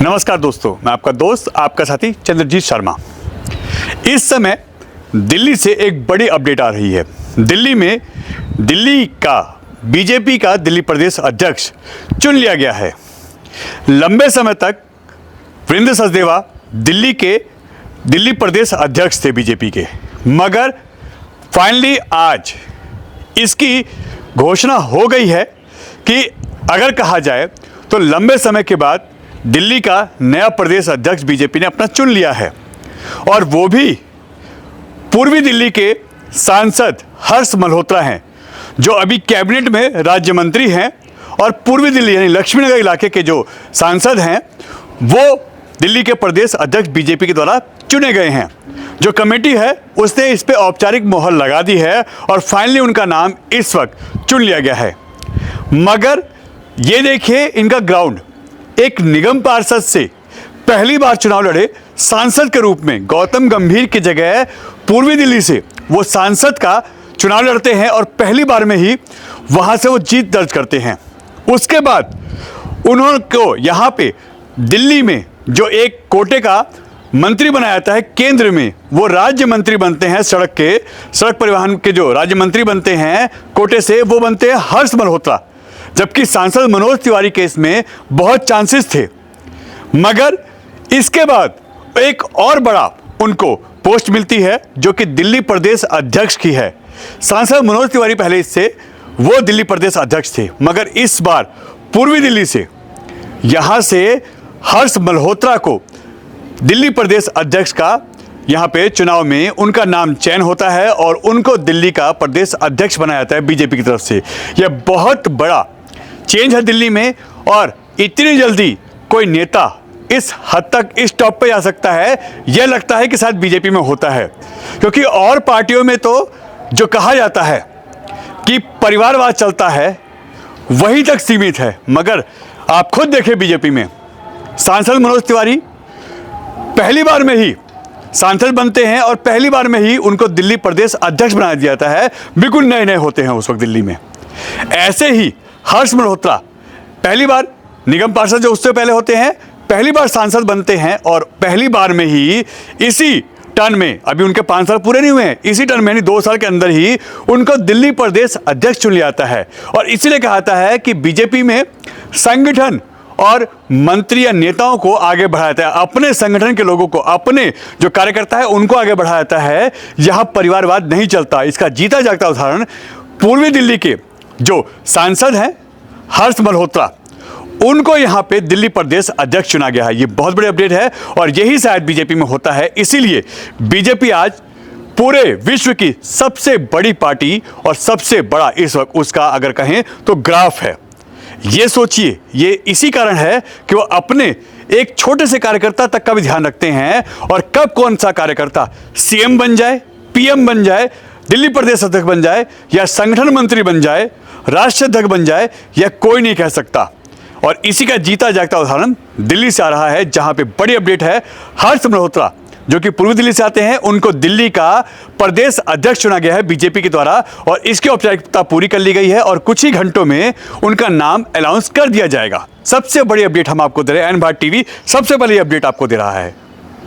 नमस्कार दोस्तों, मैं आपका दोस्त आपका साथी चंद्रजीत शर्मा। इस समय दिल्ली से एक बड़ी अपडेट आ रही है। दिल्ली का बीजेपी का दिल्ली प्रदेश अध्यक्ष चुन लिया गया है। लंबे समय तक वीरेंद्र सचदेवा दिल्ली प्रदेश अध्यक्ष थे बीजेपी के, मगर फाइनली आज इसकी घोषणा हो गई है कि अगर कहा जाए तो लंबे समय के बाद दिल्ली का नया प्रदेश अध्यक्ष बीजेपी ने अपना चुन लिया है, और वो भी पूर्वी दिल्ली के सांसद हर्ष मल्होत्रा हैं, जो अभी कैबिनेट में राज्य मंत्री हैं, और पूर्वी दिल्ली यानी लक्ष्मीनगर इलाके के जो सांसद हैं वो दिल्ली के प्रदेश अध्यक्ष बीजेपी के द्वारा चुने गए हैं। जो कमेटी है उसने इस पे औपचारिक मोहर लगा दी है और फाइनली उनका नाम इस वक्त चुन लिया गया है। मगर ये देखिए, इनका ग्राउंड एक निगम पार्षद से पहली बार चुनाव लड़े सांसद के रूप में गौतम गंभीर की जगह पूर्वी दिल्ली से वो सांसद का चुनाव लड़ते हैं और पहली बार में ही वहां से वो जीत दर्ज करते हैं। उसके बाद उनको यहाँ पे दिल्ली में जो एक कोटे का मंत्री बनाया जाता है, केंद्र में वो राज्य मंत्री बनते हैं, सड़क परिवहन के जो राज्य मंत्री बनते हैं कोटे से, वो बनते हैं हर्ष मल्होत्रा। जबकि सांसद मनोज तिवारी केस में बहुत चांसेस थे, मगर इसके बाद एक और बड़ा उनको पोस्ट मिलती है जो कि दिल्ली प्रदेश अध्यक्ष की है। सांसद मनोज तिवारी पहले इससे वो दिल्ली प्रदेश अध्यक्ष थे, मगर इस बार पूर्वी दिल्ली से यहां से हर्ष मल्होत्रा को दिल्ली प्रदेश अध्यक्ष का यहाँ पे चुनाव में उनका नाम चयन होता है और उनको दिल्ली का प्रदेश अध्यक्ष बनाया जाता है बीजेपी की तरफ से। यह बहुत बड़ा चेंज है दिल्ली में, और इतनी जल्दी कोई नेता इस हद तक इस टॉप पे जा सकता है, यह लगता है कि शायद बीजेपी में होता है। क्योंकि और पार्टियों में तो जो कहा जाता है कि परिवारवाद चलता है वहीं तक सीमित है, मगर आप खुद देखें बीजेपी में सांसद मनोज तिवारी पहली बार में ही सांसद बनते हैं और पहली बार में ही उनको दिल्ली प्रदेश अध्यक्ष बना दिया जाता है। बिल्कुल नए नए होते हैं उस वक्त दिल्ली में। ऐसे ही हर्ष मल्होत्रा पहली बार निगम पार्षद जो उससे पहले होते हैं, पहली बार सांसद बनते हैं और पहली बार में ही इसी टर्म में, अभी उनके 5 साल पूरे नहीं हुए हैं, इसी टर्म में 2 साल के अंदर ही उनको दिल्ली प्रदेश अध्यक्ष चुन लिया जाता है। और इसीलिए कहा जाता है कि बीजेपी में संगठन और मंत्री या नेताओं को आगे बढ़ाया जाता है, अपने संगठन के लोगों को, अपने जो कार्यकर्ता है उनको आगे बढ़ाया जाता है। यहाँ परिवारवाद नहीं चलता। इसका जीता जागता उदाहरण पूर्वी दिल्ली के जो सांसद हैं हर्ष मल्होत्रा, उनको यहाँ पे दिल्ली प्रदेश अध्यक्ष चुना गया है। ये बहुत बड़ी अपडेट है और यही शायद बीजेपी में होता है। इसीलिए बीजेपी आज पूरे विश्व की सबसे बड़ी पार्टी और सबसे बड़ा इस वक्त उसका अगर कहें तो ग्राफ है। ये सोचिए, ये इसी कारण है कि वो अपने एक छोटे से कार्यकर्ता तक का भी ध्यान रखते हैं, और कब कौन सा कार्यकर्ता सीएम बन जाए, पीएम बन जाए, दिल्ली प्रदेश अध्यक्ष बन जाए, या संगठन मंत्री बन जाए, राष्ट्रीय अध्यक्ष बन जाए, यह कोई नहीं कह सकता। और इसी का जीता जागता उदाहरण दिल्ली से आ रहा है, जहां पे बड़ी अपडेट है। हर्ष मल्होत्रा जो कि पूर्वी दिल्ली से आते हैं, उनको दिल्ली का प्रदेश अध्यक्ष चुना गया है बीजेपी के द्वारा, और इसकी औपचारिकता पूरी कर ली गई है और कुछ ही घंटों में उनका नाम अनाउंस कर दिया जाएगा। सबसे बड़ी अपडेट हम आपको दे रहे हैं। एन भारत टीवी सबसे पहले अपडेट आपको दे रहा है।